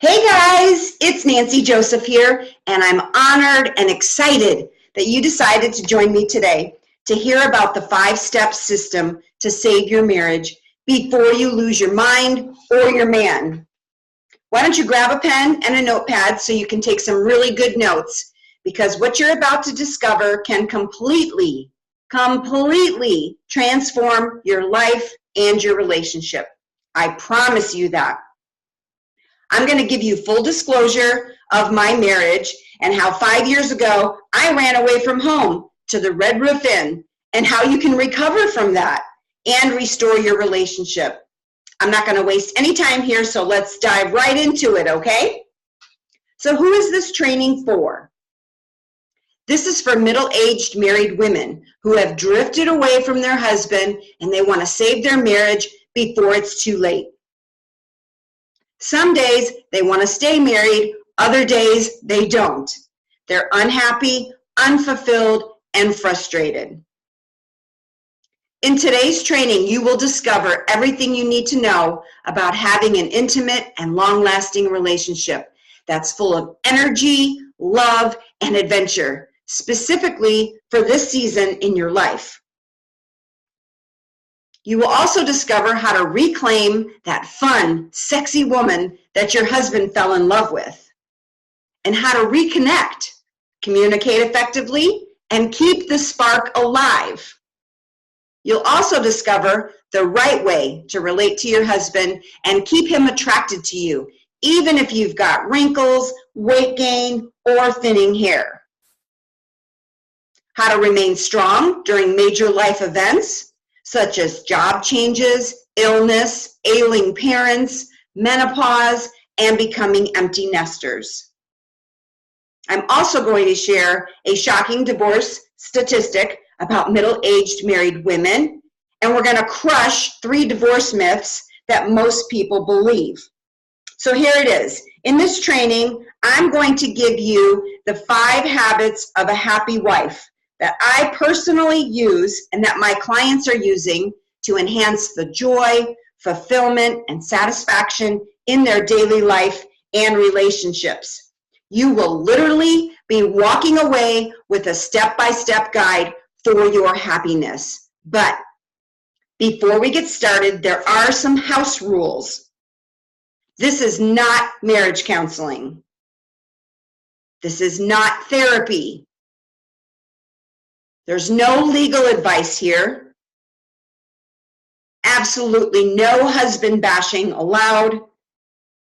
Hey guys, it's Nancy Joseph here, and I'm honored and excited that you decided to join me today to hear about the 5-step system to save your marriage before you lose your mind or your man. Why don't you grab a pen and a notepad so you can take some really good notes, because what you're about to discover can completely transform your life and your relationship. I promise you that. I'm going to give you full disclosure of my marriage and how 5 years ago I ran away from home to the Red Roof Inn and how you can recover from that and restore your relationship. I'm not going to waste any time here, so let's dive right into it, okay? So who is this training for? This is for middle-aged married women who have drifted away from their husband and they want to save their marriage before it's too late. Some days they want to stay married, other days they don't. They're unhappy, unfulfilled, and frustrated. In today's training, you will discover everything you need to know about having an intimate and long-lasting relationship that's full of energy, love, and adventure, specifically for this season in your life. You will also discover how to reclaim that fun, sexy woman that your husband fell in love with, and how to reconnect, communicate effectively, and keep the spark alive. You'll also discover the right way to relate to your husband and keep him attracted to you, even if you've got wrinkles, weight gain, or thinning hair. How to remain strong during major life events, such as job changes, illness, ailing parents, menopause, and becoming empty nesters. I'm also going to share a shocking divorce statistic about middle-aged married women, and we're going to crush 3 divorce myths that most people believe. So here it is. In this training, I'm going to give you the 5 habits of a happy wife that I personally use and that my clients are using to enhance the joy, fulfillment, and satisfaction in their daily life and relationships. You will literally be walking away with a step-by-step guide for your happiness. But before we get started, there are some house rules. This is not marriage counseling. This is not therapy. There's no legal advice here. Absolutely no husband bashing allowed.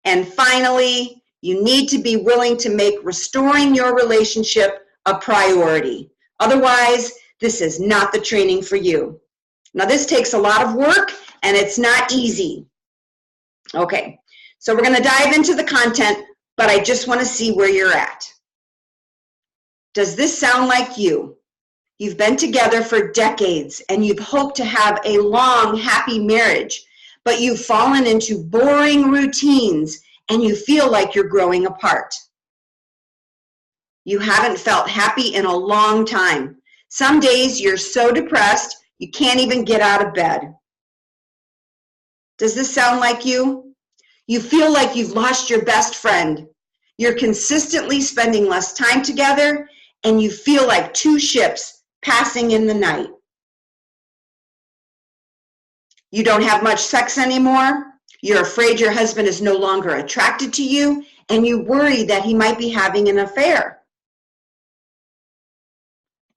And finally, you need to be willing to make restoring your relationship a priority. Otherwise, this is not the training for you. Now, this takes a lot of work and it's not easy. Okay, so we're going to dive into the content, but I just want to see where you're at. Does this sound like you? You've been together for decades and you've hoped to have a long, happy marriage, but you've fallen into boring routines and you feel like you're growing apart. You haven't felt happy in a long time. Some days you're so depressed you can't even get out of bed. Does this sound like you? You feel like you've lost your best friend. You're consistently spending less time together and you feel like 2 ships passing in the night. You don't have much sex anymore. You're afraid your husband is no longer attracted to you, and you worry that he might be having an affair.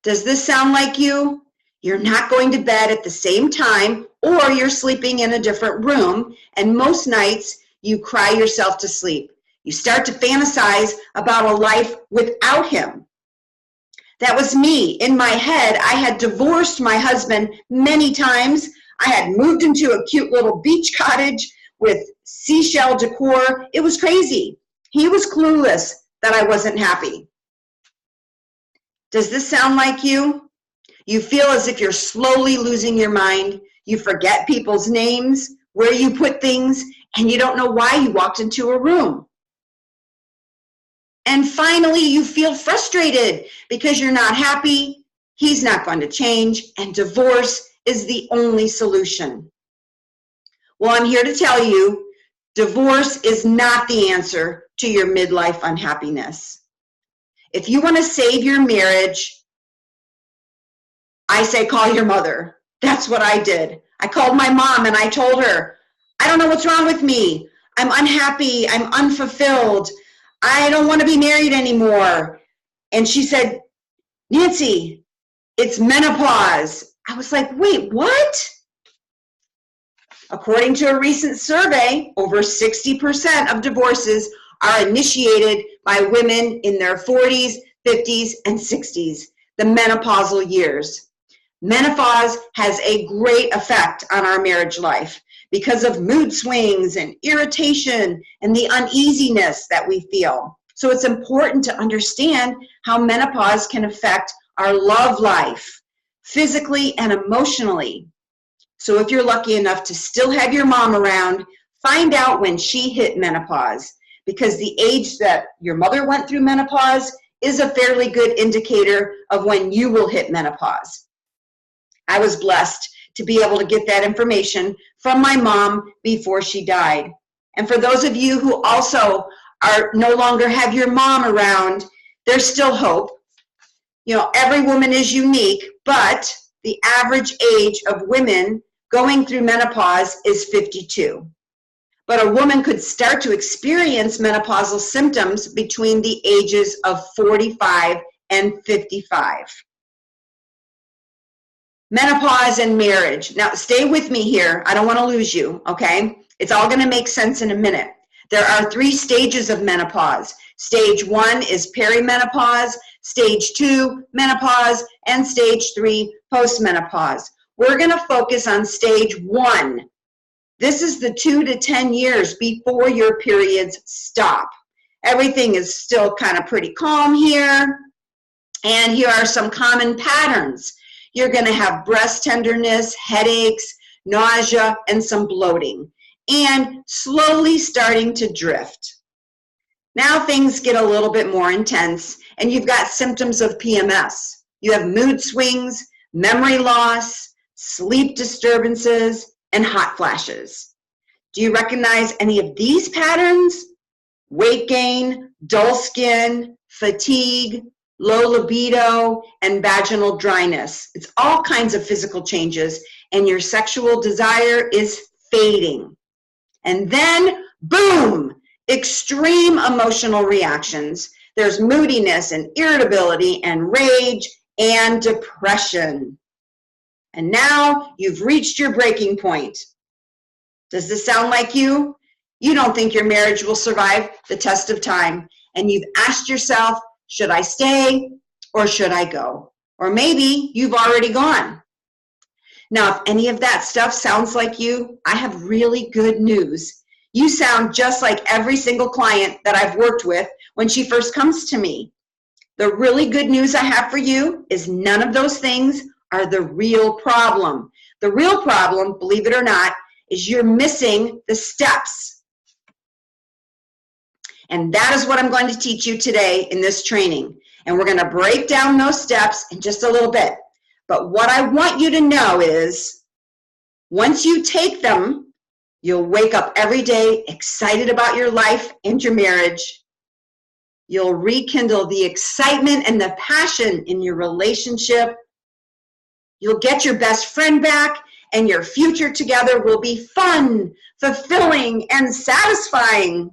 Does this sound like you? You're not going to bed at the same time, or you're sleeping in a different room, and most nights you cry yourself to sleep. You start to fantasize about a life without him. That was me. In my head, I had divorced my husband many times. I had moved into a cute little beach cottage with seashell decor. It was crazy. He was clueless that I wasn't happy. Does this sound like you? You feel as if you're slowly losing your mind. You forget people's names, where you put things, and you don't know why you walked into a room. And finally, you feel frustrated because you're not happy, he's not going to change, and divorce is the only solution. Well, I'm here to tell you, Divorce is not the answer to your midlife unhappiness. If you want to save your marriage, I say call your mother. That's what I did. I called my mom and I told her, I don't know what's wrong with me. I'm unhappy. I'm unfulfilled. I don't want to be married anymore. And she said, Nancy, it's menopause. I was like, wait, what? According to a recent survey, over 60% of divorces are initiated by women in their 40s, 50s, and 60s, the menopausal years. Menopause has a great effect on our marriage life because of mood swings and irritation and the uneasiness that we feel. So it's important to understand how menopause can affect our love life, physically and emotionally. So if you're lucky enough to still have your mom around, find out when she hit menopause, because the age that your mother went through menopause is a fairly good indicator of when you will hit menopause. I was blessed to be able to get that information from my mom before she died. And for those of you who also are no longer have your mom around, there's still hope. You know, every woman is unique, but the average age of women going through menopause is 52. But a woman could start to experience menopausal symptoms between the ages of 45 and 55. Menopause and marriage. Now, stay with me here. I don't want to lose you, okay? It's all going to make sense in a minute. There are 3 stages of menopause. Stage 1 is perimenopause, stage 2, menopause, and stage 3, postmenopause. We're going to focus on stage 1. This is the 2 to 10 years before your periods stop. Everything is still kind of pretty calm here. And here are some common patterns. You're going to have breast tenderness, headaches, nausea, and some bloating, and slowly starting to drift. Now things get a little bit more intense, and you've got symptoms of PMS. You have mood swings, memory loss, sleep disturbances, and hot flashes. Do you recognize any of these patterns? Weight gain, dull skin, fatigue, low libido, and vaginal dryness. It's all kinds of physical changes, and your sexual desire is fading. And then, boom, extreme emotional reactions. There's moodiness and irritability and rage and depression. And now you've reached your breaking point. Does this sound like you? You don't think your marriage will survive the test of time, and you've asked yourself, should I stay or should I go? Or maybe you've already gone. Now, if any of that stuff sounds like you, I have really good news. You sound just like every single client that I've worked with when she first comes to me. The really good news I have for you is none of those things are the real problem. The real problem, believe it or not, is you're missing the steps. And that is what I'm going to teach you today in this training. And we're going to break down those steps in just a little bit. But what I want you to know is, once you take them, you'll wake up every day excited about your life and your marriage. You'll rekindle the excitement and the passion in your relationship. You'll get your best friend back, and your future together will be fun, fulfilling, and satisfying.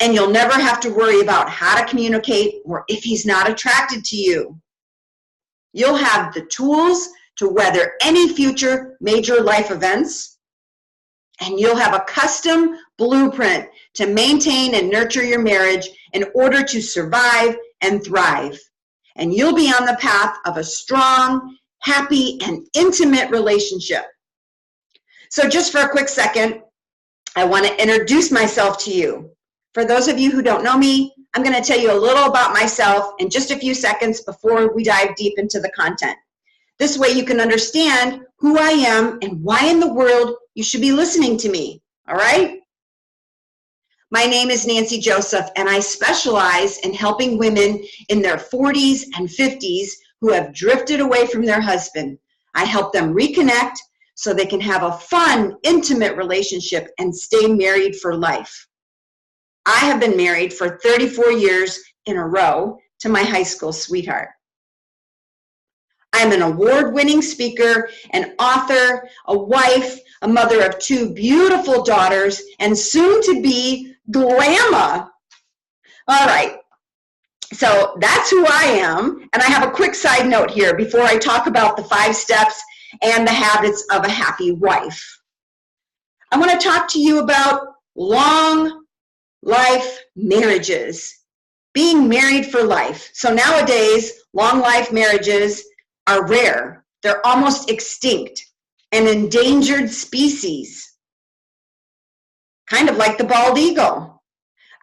And you'll never have to worry about how to communicate or if he's not attracted to you. You'll have the tools to weather any future major life events, and you'll have a custom blueprint to maintain and nurture your marriage in order to survive and thrive. And you'll be on the path of a strong, happy, and intimate relationship. So just for a quick second, I want to introduce myself to you. For those of you who don't know me, I'm going to tell you a little about myself in just a few seconds before we dive deep into the content. This way you can understand who I am and why in the world you should be listening to me, all right? My name is Nancy Joseph, and I specialize in helping women in their 40s and 50s who have drifted away from their husband. I help them reconnect so they can have a fun, intimate relationship and stay married for life. I have been married for 34 years in a row to my high school sweetheart. I'm an award-winning speaker, an author, a wife, a mother of 2 beautiful daughters, and soon to be glamma. All right, so that's who I am, and I have a quick side note here before I talk about the 5 steps and the habits of a happy wife. I want to talk to you about long life marriages, being married for life. So nowadays, long life marriages are rare. They're almost extinct, an endangered species, kind of like the bald eagle.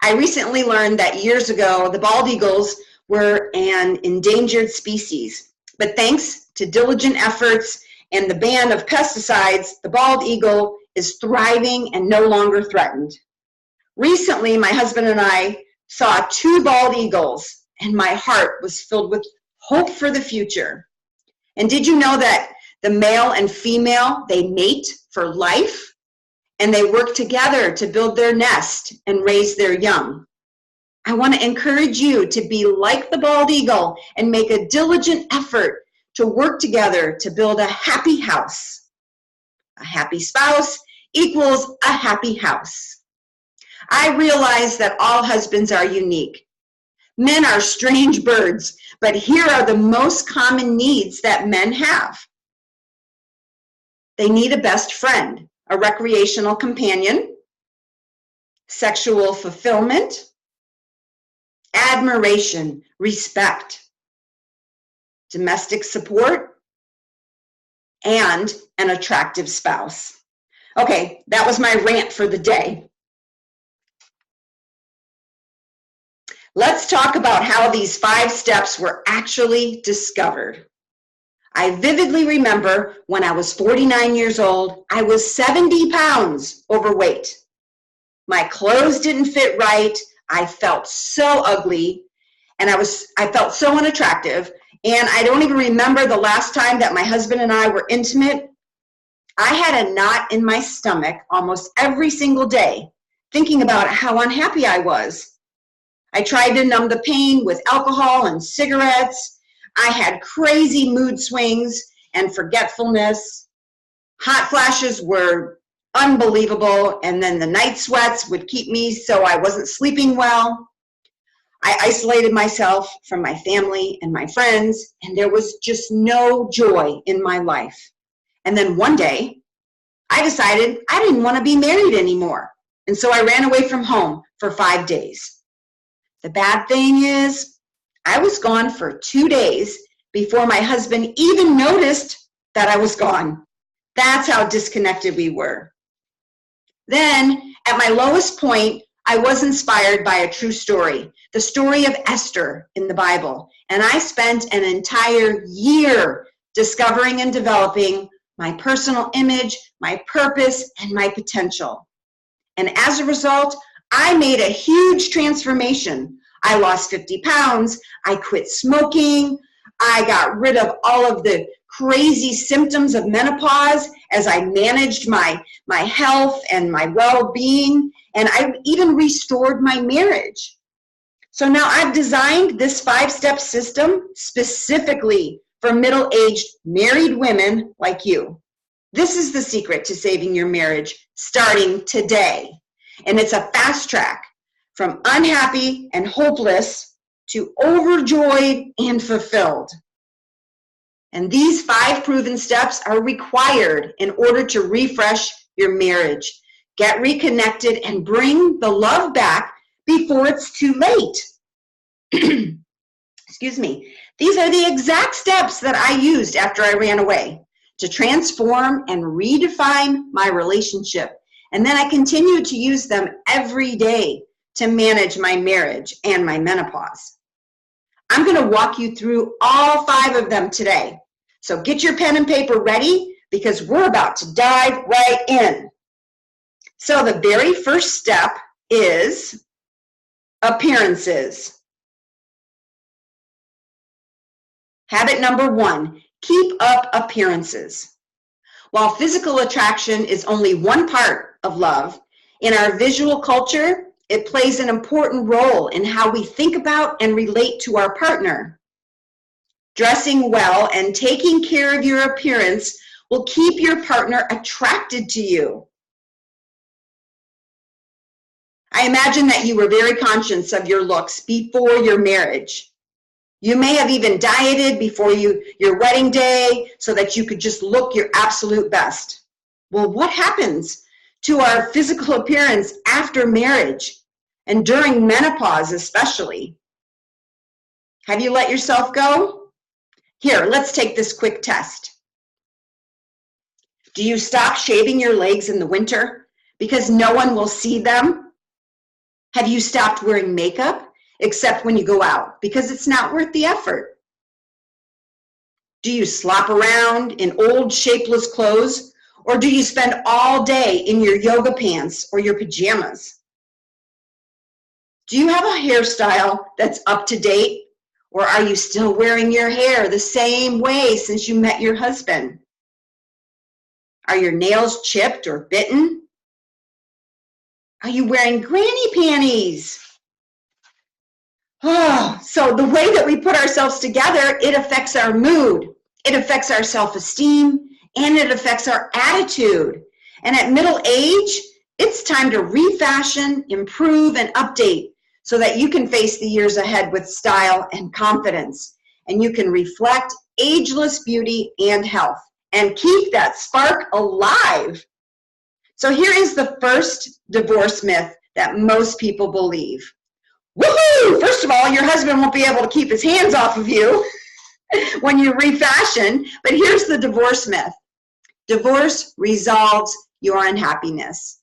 I recently learned that years ago, the bald eagles were an endangered species, but thanks to diligent efforts and the ban of pesticides, the bald eagle is thriving and no longer threatened. Recently, my husband and I saw 2 bald eagles, and my heart was filled with hope for the future. And did you know that the male and female, they mate for life, and they work together to build their nest and raise their young? I want to encourage you to be like the bald eagle and make a diligent effort to work together to build a happy house. A happy spouse equals a happy house. I realize that all husbands are unique. Men are strange birds, but here are the most common needs that men have. They need a best friend, a recreational companion, sexual fulfillment, admiration, respect, domestic support, and an attractive spouse. Okay, that was my rant for the day. Let's talk about how these 5 steps were actually discovered. I vividly remember when I was 49 years old, I was 70 pounds overweight. My clothes didn't fit right. I felt so ugly, and I felt so unattractive, and I don't even remember the last time that my husband and I were intimate. I had a knot in my stomach almost every single day, thinking about how unhappy I was. I tried to numb the pain with alcohol and cigarettes. I had crazy mood swings and forgetfulness. Hot flashes were unbelievable, and then the night sweats would keep me so I wasn't sleeping well. I isolated myself from my family and my friends, and there was just no joy in my life. And then one day, I decided I didn't want to be married anymore, and so I ran away from home for 5 days. The bad thing is, I was gone for 2 days before my husband even noticed that I was gone. That's how disconnected we were. Then, at my lowest point, I was inspired by a true story, the story of Esther in the Bible, and I spent an entire year discovering and developing my personal image, my purpose, and my potential. And as a result, I made a huge transformation. I lost 50 pounds, I quit smoking, I got rid of all of the crazy symptoms of menopause as I managed my health and my well-being, and I even restored my marriage. So now I've designed this 5-step system specifically for middle-aged married women like you. This is the secret to saving your marriage starting today. And it's a fast track from unhappy and hopeless to overjoyed and fulfilled. And these 5 proven steps are required in order to refresh your marriage, get reconnected, and bring the love back before it's too late. Excuse me. These are the exact steps that I used after I ran away to transform and redefine my relationship. And then I continue to use them every day to manage my marriage and my menopause. I'm going to walk you through all 5 of them today. So get your pen and paper ready because we're about to dive right in. So the very first step is appearances. Habit number 1, keep up appearances. While physical attraction is only one part of love, in our visual culture, it plays an important role in how we think about and relate to our partner. Dressing well and taking care of your appearance will keep your partner attracted to you. I imagine that you were very conscious of your looks before your marriage. You may have even dieted before your wedding day so that you could just look your absolute best. Well, what happens to our physical appearance after marriage and during menopause especially? Have you let yourself go? Here, let's take this quick test. Do you stop shaving your legs in the winter because no one will see them? Have you stopped wearing makeup except when you go out because it's not worth the effort? Do you slop around in old shapeless clothes, or do you spend all day in your yoga pants or your pajamas? Do you have a hairstyle that's up to date? Or are you still wearing your hair the same way since you met your husband? Are your nails chipped or bitten? Are you wearing granny panties? Oh, so the way that we put ourselves together, it affects our mood, it affects our self-esteem, and it affects our attitude. And at middle age, it's time to refashion, improve, and update, so that you can face the years ahead with style and confidence, and you can reflect ageless beauty and health, and keep that spark alive. So here is the first divorce myth that most people believe. Woohoo! First of all, your husband won't be able to keep his hands off of you when you refashion, but here's the divorce myth. Divorce resolves your unhappiness.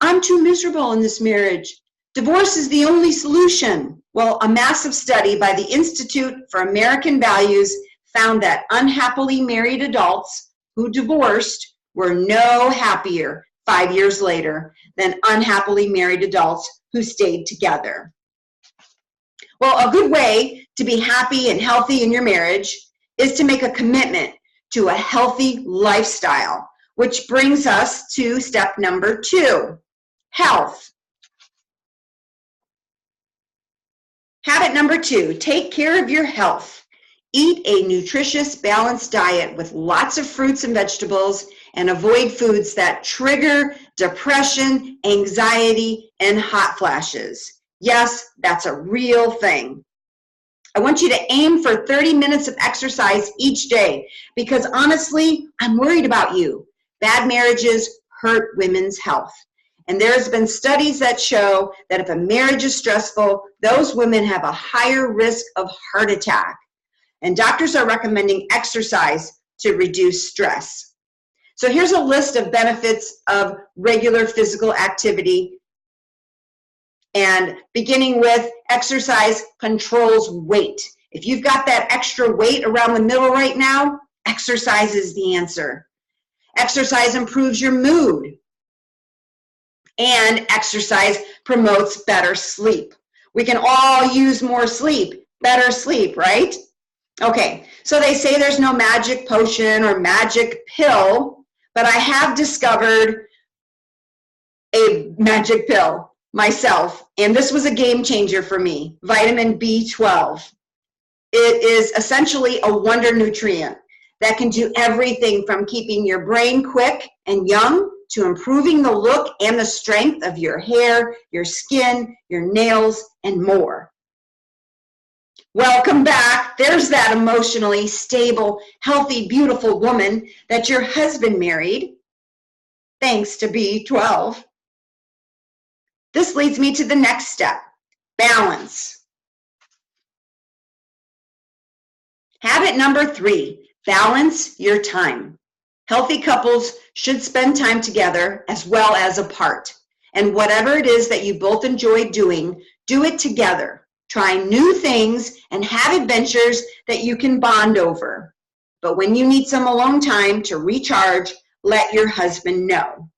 I'm too miserable in this marriage. Divorce is the only solution. Well, a massive study by the Institute for American Values found that unhappily married adults who divorced were no happier 5 years later than unhappily married adults who stayed together. Well, a good way to be happy and healthy in your marriage is to make a commitment to a healthy lifestyle, which brings us to step number 2, health. Habit number 2, take care of your health. Eat a nutritious, balanced diet with lots of fruits and vegetables, and avoid foods that trigger depression, anxiety, and hot flashes. Yes, that's a real thing. I want you to aim for 30 minutes of exercise each day, because honestly, I'm worried about you. Bad marriages hurt women's health. And there's been studies that show that if a marriage is stressful, those women have a higher risk of heart attack. And doctors are recommending exercise to reduce stress. So here's a list of benefits of regular physical activity. And beginning with exercise controls weight. If you've got that extra weight around the middle right now, exercise is the answer. Exercise improves your mood. And exercise promotes better sleep. We can all use more sleep, better sleep, right? Okay, so they say there's no magic potion or magic pill, but I have discovered a magic pill myself, and this was a game changer for me, vitamin B12. It is essentially a wonder nutrient that can do everything from keeping your brain quick and young to improving the look and the strength of your hair, your skin, your nails, and more. Welcome back. There's that emotionally stable, healthy, beautiful woman that your husband married, thanks to B12. This leads me to the next step, balance. Habit number 3, balance your time. Healthy couples should spend time together as well as apart. And whatever it is that you both enjoy doing, do it together. Try new things and have adventures that you can bond over. But when you need some alone time to recharge, let your husband know.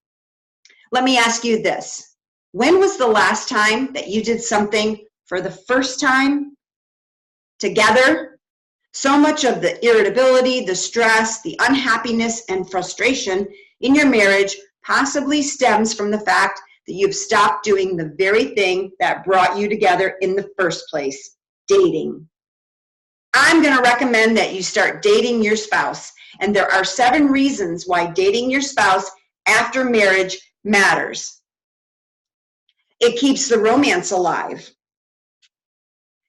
Let me ask you this. When was the last time that you did something for the first time together? So much of the irritability, the stress, the unhappiness, and frustration in your marriage possibly stems from the fact that you've stopped doing the very thing that brought you together in the first place, dating. I'm going to recommend that you start dating your spouse, and there are 7 reasons why dating your spouse after marriage matters. It keeps the romance alive.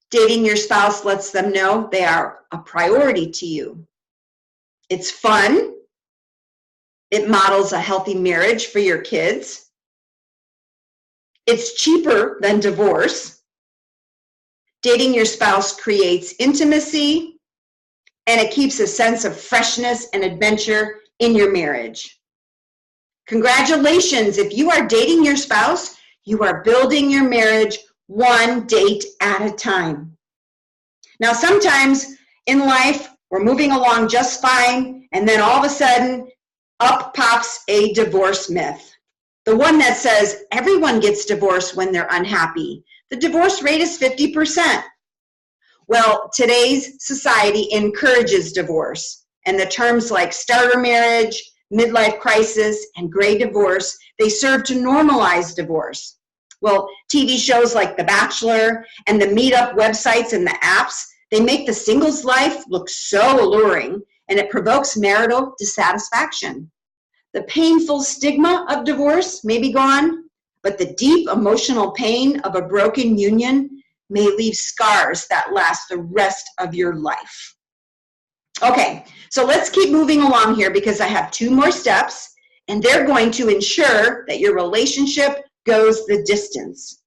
Dating your spouse lets them know they are a priority to you. It's fun. It models a healthy marriage for your kids. It's cheaper than divorce. Dating your spouse creates intimacy, and it keeps a sense of freshness and adventure in your marriage. Congratulations, if you are dating your spouse, you are building your marriage one date at a time. Now, sometimes in life, we're moving along just fine, and then all of a sudden, up pops a divorce myth. The one that says everyone gets divorced when they're unhappy. The divorce rate is 50%. Well, today's society encourages divorce, and the terms like starter marriage, midlife crisis, and gray divorce, they serve to normalize divorce. Well, TV shows like The Bachelor and the meetup websites and the apps, they make the singles life look so alluring, and it provokes marital dissatisfaction. The painful stigma of divorce may be gone, but the deep emotional pain of a broken union may leave scars that last the rest of your life. Okay, so let's keep moving along here because I have 2 more steps, and they're going to ensure that your relationship goes the distance.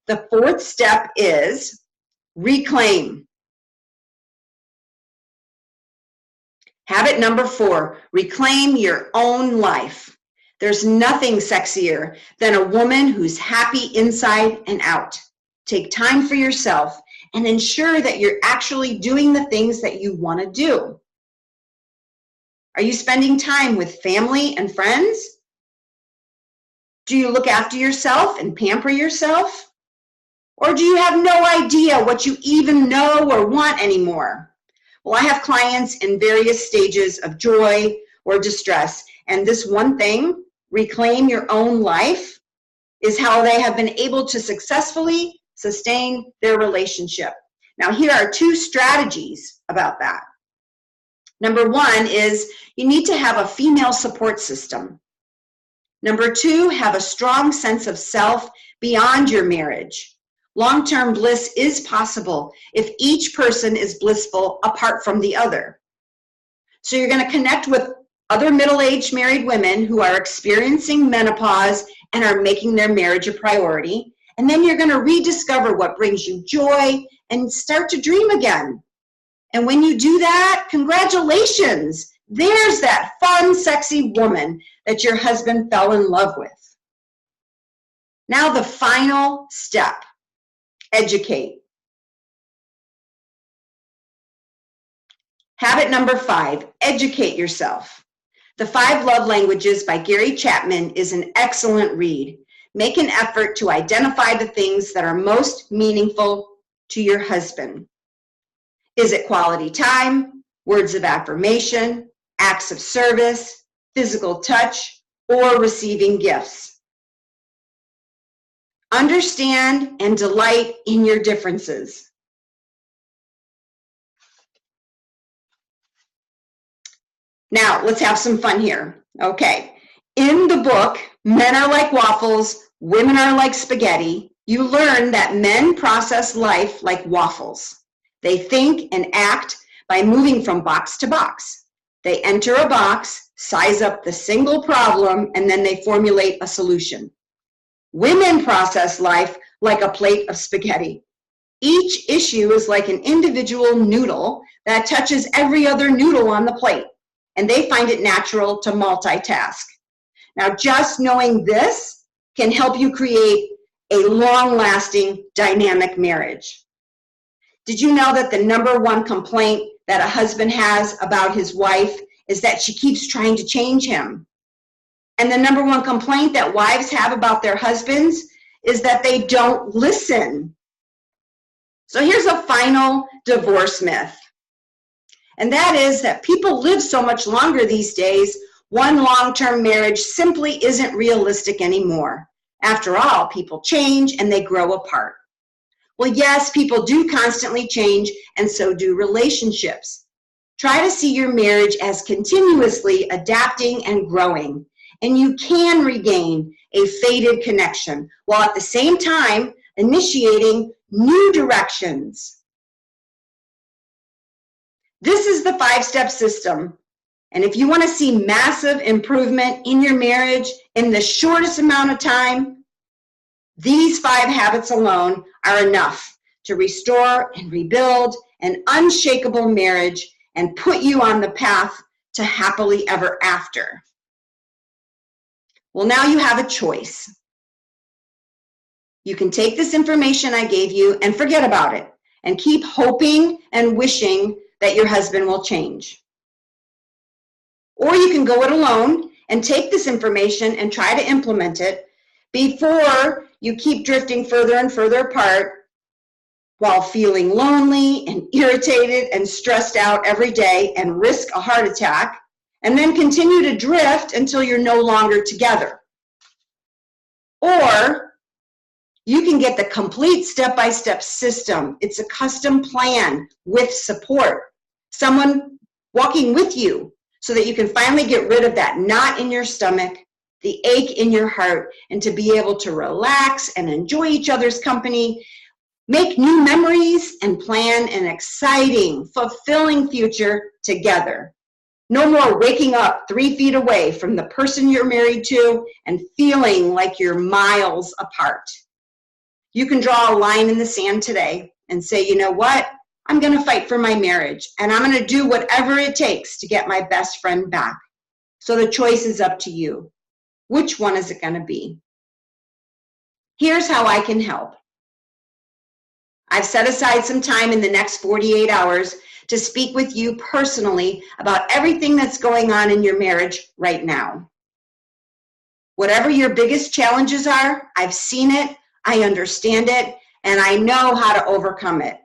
The 4th step is reclaim. Habit number 4, reclaim your own life. There's nothing sexier than a woman who's happy inside and out. Take time for yourself and ensure that you're actually doing the things that you want to do. Are you spending time with family and friends? Do you look after yourself and pamper yourself? Or do you have no idea what you even know or want anymore? Well, I have clients in various stages of joy or distress, and this one thing, reclaim your own life, is how they have been able to successfully sustain their relationship. Now, here are 2 strategies about that. Number 1 is you need to have a female support system. Number 2, have a strong sense of self beyond your marriage. Long-term bliss is possible if each person is blissful apart from the other. So you're going to connect with other middle-aged married women who are experiencing menopause and are making their marriage a priority. And then you're going to rediscover what brings you joy and start to dream again. And when you do that, congratulations. There's that fun, sexy woman that your husband fell in love with. Now the final step, educate. Habit number 5, educate yourself. The 5 Love Languages by Gary Chapman is an excellent read. Make an effort to identify the things that are most meaningful to your husband. Is it quality time, words of affirmation, acts of service, physical touch, or receiving gifts? Understand and delight in your differences. Now, let's have some fun here. Okay, in the book, Men Are Like Waffles, Women Are Like Spaghetti, you learn that men process life like waffles. They think and act by moving from box to box. They enter a box, size up the single problem, and then they formulate a solution. Women process life like a plate of spaghetti. Each issue is like an individual noodle that touches every other noodle on the plate, and they find it natural to multitask. Now, just knowing this can help you create a long-lasting, dynamic marriage. Did you know that the number 1 complaint that a husband has about his wife is that she keeps trying to change him? And the number 1 complaint that wives have about their husbands is that they don't listen. So here's a final divorce myth. And that is that people live so much longer these days, one long-term marriage simply isn't realistic anymore. After all, people change and they grow apart. Well, yes, people do constantly change, and so do relationships. Try to see your marriage as continuously adapting and growing, and you can regain a faded connection while at the same time initiating new directions. This is the 5-step system, and if you want to see massive improvement in your marriage in the shortest amount of time, these 5 habits alone are enough to restore and rebuild an unshakable marriage and put you on the path to happily ever after. Well, now you have a choice. You can take this information I gave you and forget about it and keep hoping and wishing that your husband will change. Or you can go it alone and take this information and try to implement it before you keep drifting further and further apart while feeling lonely and irritated and stressed out every day and risk a heart attack, and then continue to drift until you're no longer together. Or you can get the complete step-by-step system. It's a custom plan with support, someone walking with you so that you can finally get rid of that knot in your stomach, the ache in your heart, and to be able to relax and enjoy each other's company, make new memories, and plan an exciting, fulfilling future together. No more waking up 3 feet away from the person you're married to and feeling like you're miles apart. You can draw a line in the sand today and say, you know what? I'm going to fight for my marriage, and I'm going to do whatever it takes to get my best friend back. So the choice is up to you. Which one is it going to be? Here's how I can help. I've set aside some time in the next 48 hours to speak with you personally about everything that's going on in your marriage right now. Whatever your biggest challenges are, I've seen it, I understand it, and I know how to overcome it.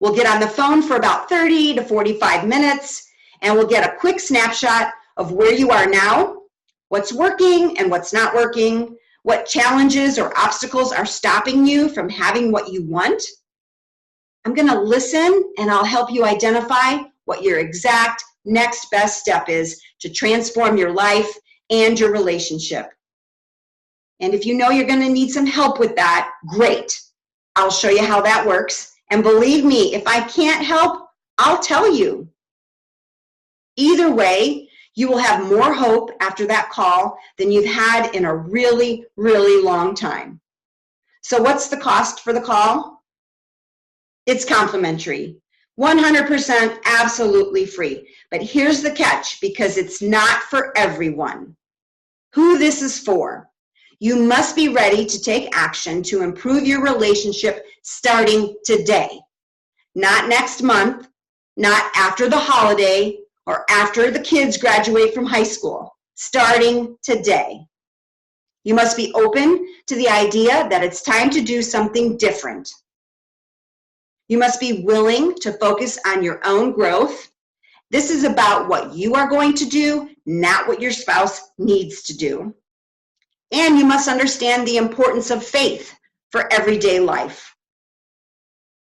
We'll get on the phone for about 30 to 45 minutes, and we'll get a quick snapshot of where you are now, what's working and what's not working, what challenges or obstacles are stopping you from having what you want. I'm going to listen, and I'll help you identify what your exact next best step is to transform your life and your relationship. And if you know you're going to need some help with that, great. I'll show you how that works. And believe me, if I can't help, I'll tell you. Either way, you will have more hope after that call than you've had in a really, really long time. So what's the cost for the call? It's complimentary, 100% absolutely free. But here's the catch, because it's not for everyone. Who this is for? You must be ready to take action to improve your relationship starting today. Not next month, not after the holiday, or after the kids graduate from high school. Starting today. You must be open to the idea that it's time to do something different. You must be willing to focus on your own growth. This is about what you are going to do, not what your spouse needs to do. And you must understand the importance of faith for everyday life.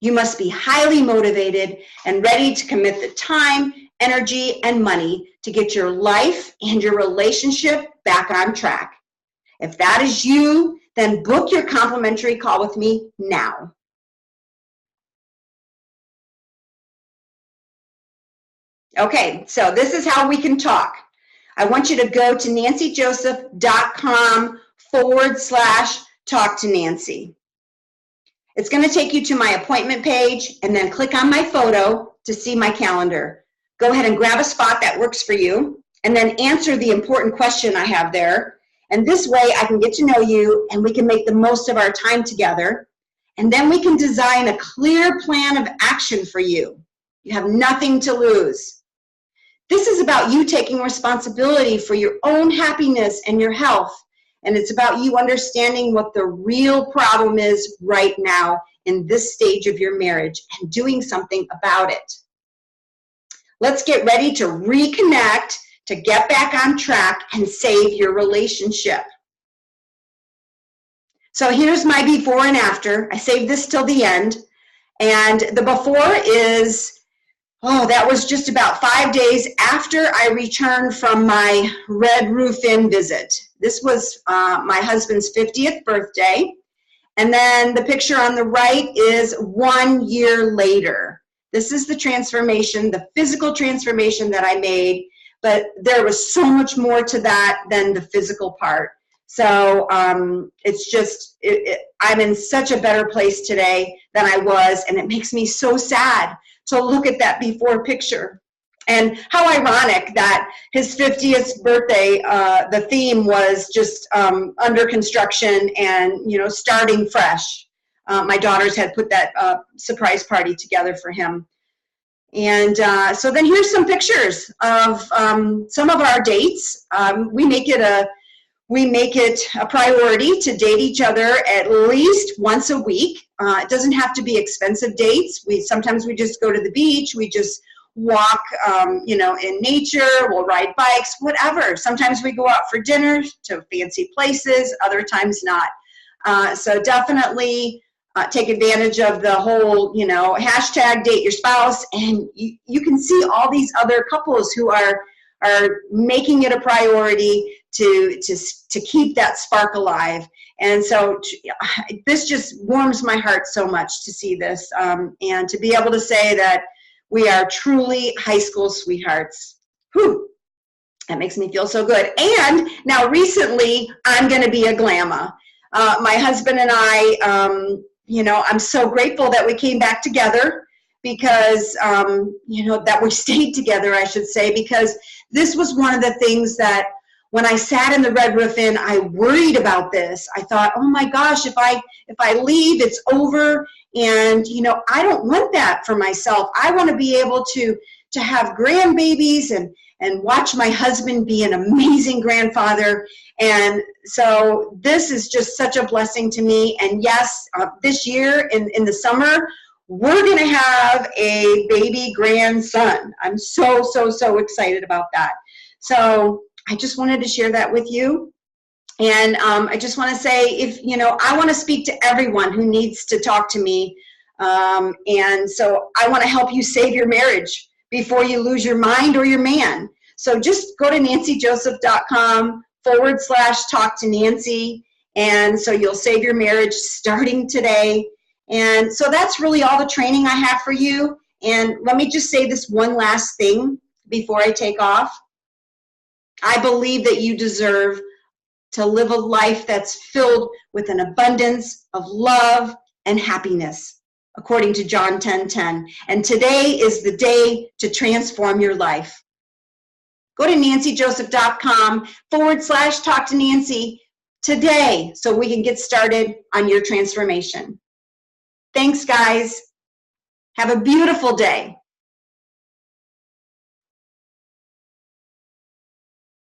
You must be highly motivated and ready to commit the time, energy, and money to get your life and your relationship back on track. If that is you, then book your complimentary call with me now. Okay, so this is how we can talk. I want you to go to nancyjoseph.com/talk-to-Nancy. It's going to take you to my appointment page, and then click on my photo to see my calendar. Go ahead and grab a spot that works for you, and then answer the important question I have there. And this way I can get to know you, and we can make the most of our time together. And then we can design a clear plan of action for you. You have nothing to lose. This is about you taking responsibility for your own happiness and your health. And it's about you understanding what the real problem is right now in this stage of your marriage and doing something about it. Let's get ready to reconnect, to get back on track and save your relationship. So here's my before and after. I saved this till the end. And the before is, that was just about 5 days after I returned from my Red Roof Inn visit. This was my husband's 50th birthday. And then the picture on the right is 1 year later. This is the transformation, the physical transformation that I made, but there was so much more to that than the physical part. So it's just, I'm in such a better place today than I was, and it makes me so sad to look at that before picture. And how ironic that his 50th birthday, the theme was just under construction and, starting fresh. My daughters had put that surprise party together for him. And so then here's some pictures of some of our dates. We make it a priority to date each other at least once a week. It doesn't have to be expensive dates. Sometimes we just go to the beach. We just walk, in nature. We'll ride bikes, whatever. Sometimes we go out for dinner to fancy places. Other times not. So definitely take advantage of the whole, hashtag date your spouse. And you can see all these other couples who are making it a priority to keep that spark alive. And so this just warms my heart so much to see this and to be able to say that we are truly high school sweethearts. Whew, that makes me feel so good. And now recently, I'm going to be a glamma. My husband and I, I'm so grateful that we came back together because, that we stayed together, I should say, because this was one of the things that when I sat in the Red Roof Inn, I worried about this. I thought, oh my gosh, if I leave, it's over. And, I don't want that for myself. I want to be able to have grandbabies and watch my husband be an amazing grandfather. And so this is just such a blessing to me. And yes, this year in the summer, we're going to have a baby grandson. I'm so, so, so excited about that. So I just wanted to share that with you. And I just want to say, I want to speak to everyone who needs to talk to me. And so I want to help you save your marriage before you lose your mind or your man. So just go to nancykjoseph.com/talk to Nancy. And so you'll save your marriage starting today. And so that's really all the training I have for you. And let me just say this one last thing before I take off. I believe that you deserve to live a life that's filled with an abundance of love and happiness, according to John 10:10. And today is the day to transform your life. Go to nancykjoseph.com/talk to Nancy today so we can get started on your transformation. Thanks, guys. Have a beautiful day.